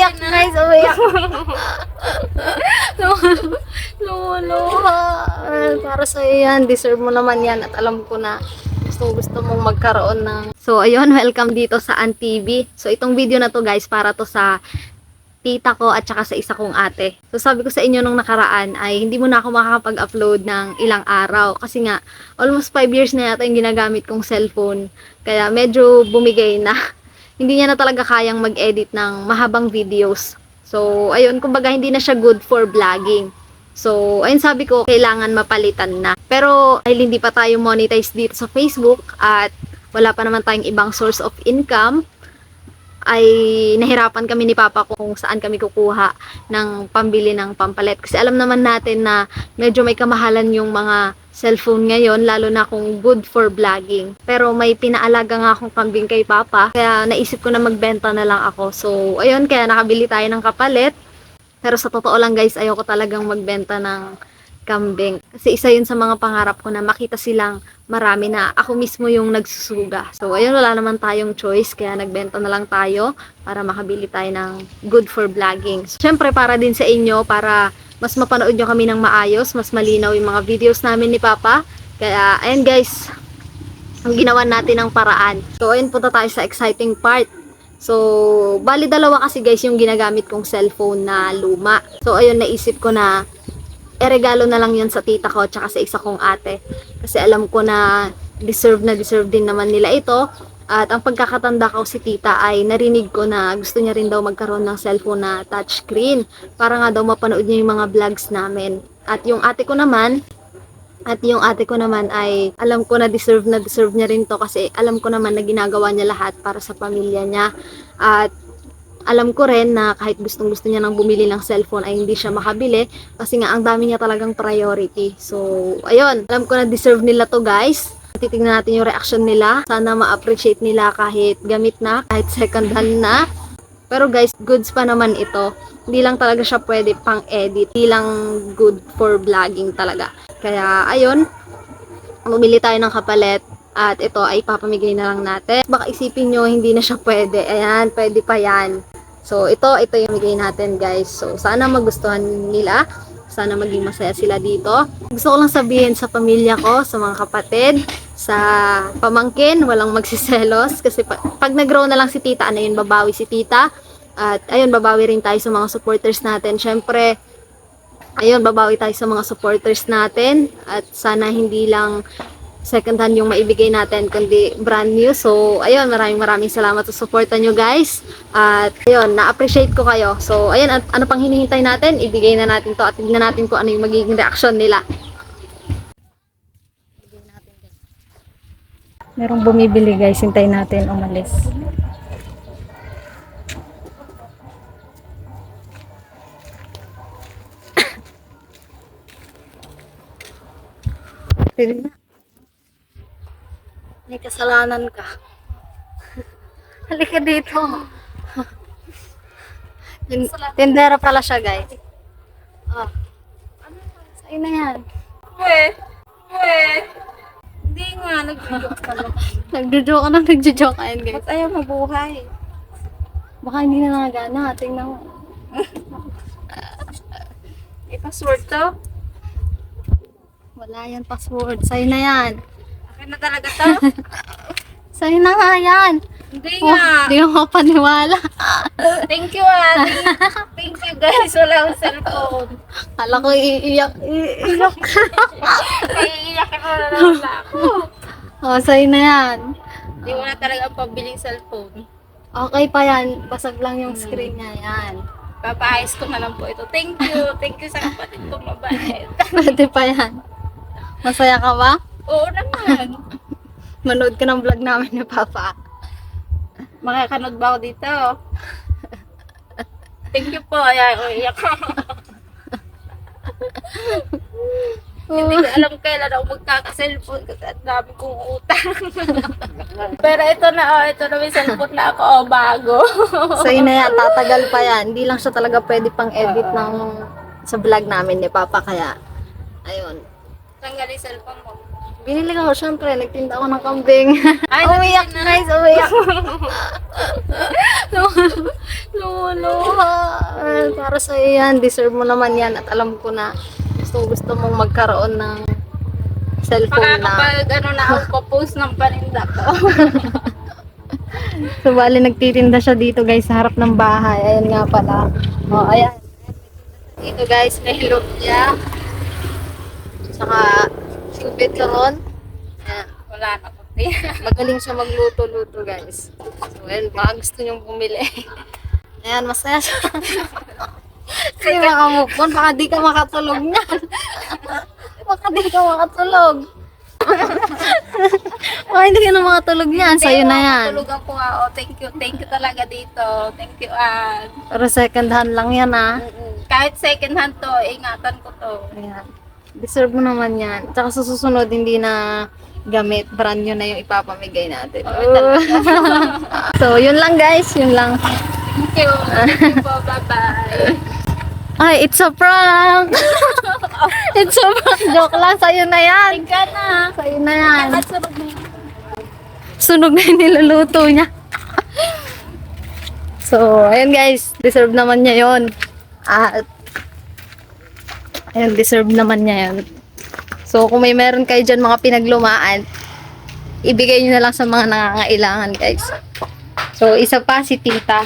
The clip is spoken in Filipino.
Umiyak guys, umiyak. Luluha. Para sa'yo yan, deserve mo naman yan at alam ko na gusto mong magkaroon ng... So ayun, welcome dito sa AnTV. So itong video na to guys, para to sa tita ko at saka sa isa kong ate. So sabi ko sa inyo nung nakaraan ay hindi mo na ako makakapag-upload ng ilang araw kasi nga almost 5 years na yata yung ginagamit kong cellphone. Kaya medyo bumigay na. Hindi niya na talaga kayang mag-edit ng mahabang videos. So ayun, kumbaga hindi na siya good for vlogging. So ayun, sabi ko kailangan mapalitan na. Pero dahil hindi pa tayo monetize dito sa Facebook at wala pa naman tayong ibang source of income, ay nahirapan kami ni Papa kung saan kami kukuha ng pambili ng pampalit. Kasi alam naman natin na medyo may kamahalan yung mga cellphone ngayon, lalo na kung good for vlogging. Pero may pinaalaga nga akong kambing kay Papa, kaya naisip ko na magbenta na lang ako. So, ayun, kaya nakabili tayo ng kapalit. Pero sa totoo lang guys, ayoko talagang magbenta ng kambing. Kasi isa yun sa mga pangarap ko na makita silang marami na ako mismo yung nagsusuga. So ayun, wala naman tayong choice kaya nagbenta na lang tayo para makabili tayo ng good for vlogging. So, syempre para din sa inyo, para mas mapanood nyo kami ng maayos, mas malinaw yung mga videos namin ni Papa. Kaya ayun guys, ang ginawa natin ng paraan. So ayun, punta tayo sa exciting part. So bali dalawa kasi guys yung ginagamit kong cellphone na luma. So ayun, naisip ko na regalo na lang yun sa tita ko tsaka sa isa kong ate. Kasi alam ko na deserve din naman nila ito. At ang pagkakatanda ko si tita ay narinig ko na gusto niya rin daw magkaroon ng cellphone na touchscreen. Para nga daw mapanood niya yung mga vlogs namin. At yung ate ko naman ay alam ko na deserve niya rin to kasi alam ko naman na ginagawa niya lahat para sa pamilya niya. At alam ko rin na kahit gustong-gusto niya nang bumili ng cellphone ay hindi siya makabili kasi nga ang dami niya talagang priority. So, ayun. Alam ko na deserve nila to guys. Titignan natin yung reaction nila. Sana ma-appreciate nila kahit gamit na, kahit second hand na. Pero guys, goods pa naman ito. Hindi lang talaga siya pwede pang edit. Hindi lang good for vlogging talaga. Kaya, ayun. Bumili tayo ng kapalit. At ito ay papamigay na lang natin. Baka isipin nyo, hindi na siya pwede. Ayan, pwede pa yan. So, ito yung bigay natin guys. So, sana magustuhan nila. Sana maging masaya sila dito. Gusto ko lang sabihin sa pamilya ko, sa mga kapatid, sa pamangkin, walang magsiselos. Kasi pag nag-grow na lang si tita, ano yun, babawi si tita. At ayun, babawi rin tayo sa mga supporters natin. Syempre, ayun, babawi tayo sa mga supporters natin. At sana hindi lang second hand yung maibigay natin kundi brand new. So ayun, maraming salamat sa suporta nyo guys. At ayun, na-appreciate ko kayo. So ayun, at ano pang hinihintay natin, ibigay na natin to at tignan natin kung ano yung magiging reaction nila. Merong bumibili guys, hintayin natin umalis. Pwede na. May kasalanan ka. Halika dito. Tindera pala siya, guys. Oh. Sa'yo na yan. Hindi nga, nag-joke ka lang. Nagjo-joke ka yan, guys. Ba't ayaw mabuhay? Baka hindi na nagana. Tingnan mo. May password to? Wala yan password. Sa'yo na yan. Akin na talaga to? Sa'yo na nga yan. Hindi Oh, nga. hindi ako paniwala. Thank you Thank you guys. Wala akong cellphone. Kala ko iiyak. Iiyak na lang ako. Oh, sa'yo na yan. Hindi mo na talaga ang pabiling cellphone. Okay pa yan. Basag lang yung screen niya yan. Papaayos ko na lang po ito. Thank you. Thank you sa kapatid kong mabait. Pwede pa yan. Masaya ka ba? Oo naman. Manood ka ng vlog namin ni Papa. Makakanood ba ako dito? Thank you po. Ay, iyak ako. Hindi ko alam kailan ako magkaka-cellphone kasi ang dami kong utang. Pero ito na may cellphone na ako, bago. Sa'yo na yan, tatagal pa yan. Hindi lang siya talaga pwede pang edit sa vlog namin ni Papa, kaya ayun. Tanggal yung cellphone mo. Binili ko, syempre, nagtinda ako ng kambing. Ay, umiyak nabili na. guys, umiyak. Luluha. para sa yan. Deserve mo naman yan. At alam ko na gusto mong magkaroon ng cellphone na. Kapag ano na ako post ng paninda ko. So, bali nagtitinda siya dito guys sa harap ng bahay. Ayan nga pala. Oh, ayan. Dito guys, may lumpia. Saka, silbit ron. Ayan. Wala na ko. Magaling siya magluto-luto guys. So, ayan, baka gusto niyong bumili. Ayan, masaya siya. Kasi makamukon, baka di ka makatulog niyan. Baka di ka makatulog. Baka hindi ka na makatulog niyan. Sa'yo na yan. Tulugan ko nga. Oh, thank you talaga dito. Thank you, Ann. Pero second hand lang yan ah. Kahit second hand to, ingatan ko to. Ayan. Deserve mo naman yan. Tsaka sa susunod, hindi na gamit. Brand new na yung ipapamigay natin. So, yun lang guys. Yun lang. Thank you. Thank you po. Bye-bye. Ay, it's a prank! It's a prank. Joke lang. Sa'yo na yan. Ika na. Sa'yo na yan. At sarap na yun. Sunog na yung niluluto niya. So, ayun guys. Deserve naman niya yun. At, ayun, deserve naman niya yun. So, kung may meron kayo dyan mga pinaglumaan, ibigay nyo na lang sa mga nangangailangan guys. So, isa pa si tita.